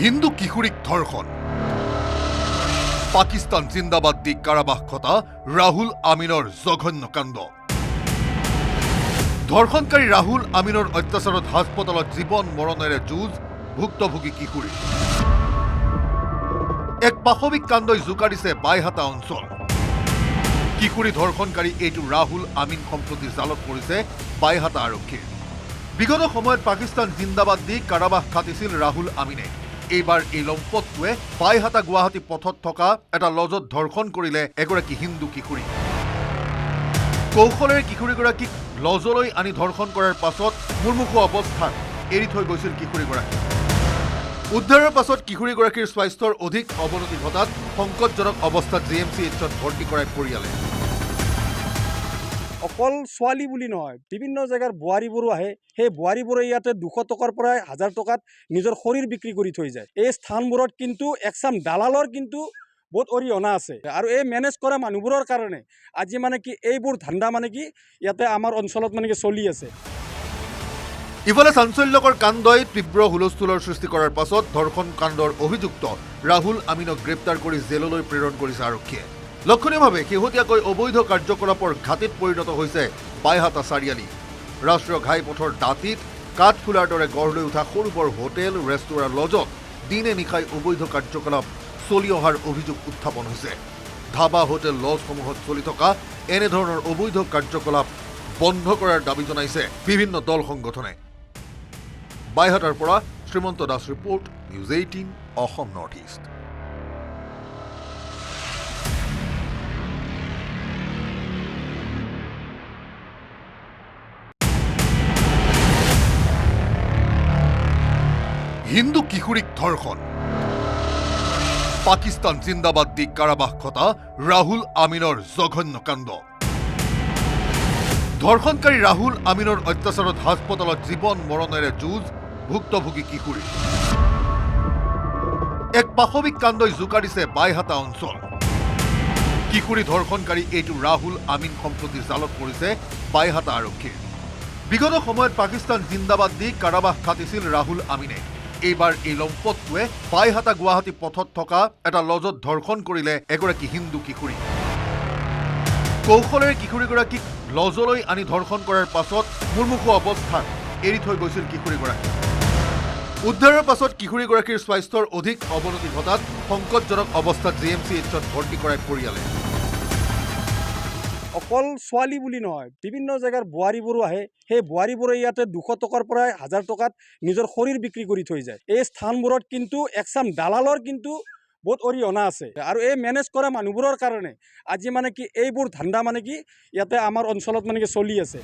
হিন্দু কিশোৰীক ধৰ্ষণ পাকিস্তান জিন্দাবাদ দি কাৰাবাস খটা ৰাহুল আমিনৰ জঘন্য কাণ্ড ধৰ্ষণকাৰী ৰাহুল আমিনৰ অত্যাচাৰত হাস্পতালত জীৱন মৰণেৰে যুঁজ ভুক্তভোগী কিশোৰী এক পাশবিক কাণ্ডই জোকাৰিছে বাইহাটা অঞ্চল কিশোৰী ধৰ্ষণকাৰী এইটো ৰাহুল আমিন সম্প্ৰতি জালত পৰিছে বাইহাটা আৰক্ষীৰ বিগত সময়ত পাকিস্তান জিন্দাবাদ দি কাৰাবাস খাটিছিল ৰাহুল আমিনে এইবাৰ এই লম্পটটোৱে বাইহাটা গুৱাহাটী পথত থকা এটা লজত ধৰ্ষণ কৰিলে এগৰাকী হিন্দু কিশোৰী কৌশলেৰে কিশোৰীগৰাকীক লজলৈ আনি ধৰ্ষণ কৰাৰ পাছত মুৰ্মুখু অৱস্থাত এৰি থৈ গৈছিল কিশোৰীগৰাকী উদ্ধাৰৰ পাছত কিশোৰীগৰাকীৰ স্বাস্থ্যৰ অধিক অৱনতি ঘটাত সংকটজনক অৱস্থাত জিএমচিএইচত ভৰ্তি কৰায় পৰিয়ালে অকল ছোৱালী বুলি নহয় বিভিন্ন জায়গাৰ বোৱাৰীবোৰো আহে সেই বোৱাৰীবোৰে ইয়াতে 200 টকাৰ পৰা 1000 টকাত নিজৰ শৰীৰ বিক্ৰী কৰি থৈ যায় এই স্থানবোৰত কিন্তু একচাম দালালৰ কিন্তু বহুত অৰিহণা আছে আৰু এই মেনেজ কৰা মানুহবোৰৰ কাৰণে আজি মানে কি এইবোৰ ধান্দা মানে কি ইয়াতে আমাৰ অঞ্চলত মানে কি চলি আছে ইফালে চাঞ্চল্যকৰ কাণ্ডই তীব্ৰ হুলস্থুলৰ সৃষ্টি কৰাৰ পাছত ধৰ্ষণ কাণ্ডৰ অভিযুক্ত ৰাহুল আমিনক গ্ৰেপ্তাৰ কৰি জেললৈ প্ৰেৰণ কৰিছে আৰক্ষীয়ে লক্ষণীয়ভাৱে শেহতীয়াকৈ অবৈধ কাৰ্যকলাপৰ ঘাটিত পৰিণত হৈছে বাইহাটা চাৰিআলি ৰাষ্ট্ৰীয় ঘাইপথৰ দাঁতিত কাঠফুলাৰ দৰে গঢ় লৈ উঠা সৰু বৰ হোটেল ৰেষ্টুৰাঁ লজত দিনে নিশাই অবৈধ কাৰ্যকলাপ চলি অহাৰ অভিযোগ উত্থাপন হৈছে ধাবা হোটেল লজসমূহত চলি থকা এনেধৰণৰ অবৈধ কাৰ্যকলাপ বন্ধ কৰাৰ দাবী জনাইছে বিভিন্ন দল সংগঠনে বাইহাটাৰ পৰা Srimanta Das report news 18 Assam north east Hindu কিশোৰীক ধৰ্ষণ পাকিস্তান জিন্দাবাদ দি কাৰাবাস খটা ৰাহুল আমিনৰ জঘন্য কাণ্ড ধৰ্ষণকাৰী ৰাহুল আমিনৰ অত্যাচাৰত হাস্পতালত জীৱন মৰণেৰে যুঁজ ভুক্তভোগী কিশোৰী এক পাশবিক কাণ্ডই জোকাৰিছে বাইহাটা অঞ্চল কিশোৰী ধৰ্ষণকাৰী এইটো ৰাহুল আমিন সম্প্ৰতি জালত পৰিছে বাইহাটা আৰক্ষীৰ বিগত সময়ত পাকিস্তান জিন্দাবাদ দি কাৰাবাস খাটিছিল ৰাহুল আমিনে এইবাৰ এই লম্পটটোৱে বাইহাটা গুৱাহাটী পথত থকা এটা লজত ধৰ্ষণ কৰিলে এগৰাকী হিন্দু কিশোৰী কৌশলেৰে কিশোৰীগৰাকীক লজলৈ আনি ধৰ্ষণ কৰাৰ পাছত মুৰ্মুখু অৱস্থাত এৰি থৈ গৈছিল কিশোৰীগৰাকী উদ্ধাৰৰ পাছত কিশোৰীগৰাকীৰ স্বাস্থ্যৰ অধিক অৱনতি ঘটাত সংকটজনক অৱস্থাত জিএমচিএইচত ভৰ্তি কৰায় পৰিয়ালে অকল ছোৱালী বুলি নহয় বিভিন্ন জায়গাৰ বোৱাৰীবোৰো আহে সেই বোৱাৰীবোৰে ইয়াতে 200 টকাৰ পৰা 1000 টকাত নিজৰ শৰীৰ বিক্ৰী কৰি থৈ যায় এই স্থানবোৰত কিন্তু একচাম দালালৰ কিন্তু বহুত অৰিহণা আছে আৰু এই মেনেজ কৰা মানুহবোৰৰ কাৰণে আজি মানে কি এইবোৰ ধান্দা মানে কি ইয়াতে আমাৰ অঞ্চলত মানে কি চলি আছে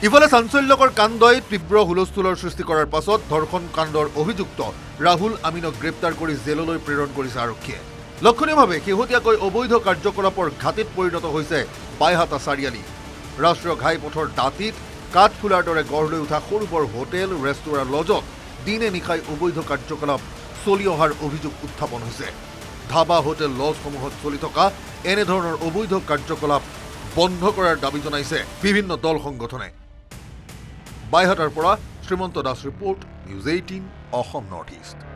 ইফালে চাঞ্চল্যকৰ কাণ্ডই তীব্ৰ হুলস্থুলৰ সৃষ্টি কৰাৰ পাছত ধৰ্ষণ কাণ্ডৰ অভিযুক্ত ৰাহুল আমিনক গ্ৰেপ্তাৰ কৰি জেললৈ প্ৰেৰণ কৰিছে আৰক্ষীয়ে লক্ষণীয়ভাৱে শেহতীয়াকৈ অবৈধ কাৰ্যকলাপৰ ঘাটিত পৰিণত হৈছে বাইহাটা চাৰিআলি ৰাষ্ট্ৰীয় ঘাইপথৰ দাঁতিত কাঠফুলাৰ দৰে গঢ় লৈ উঠা সৰু বৰ হোটেল ৰেষ্টুৰাঁ লজত দিনে নিশাই অবৈধ কাৰ্যকলাপ চলি অহাৰ অভিযোগ উত্থাপন হৈছে ধাবা হোটেল লজসমূহত চলি থকা এনেধৰণৰ অবৈধ কাৰ্যকলাপ বন্ধ কৰাৰ দাবী জনাইছে বিভিন্ন দল সংগঠনে বাইহাটাৰ পৰা Srimanta Das report news 18 Assam north east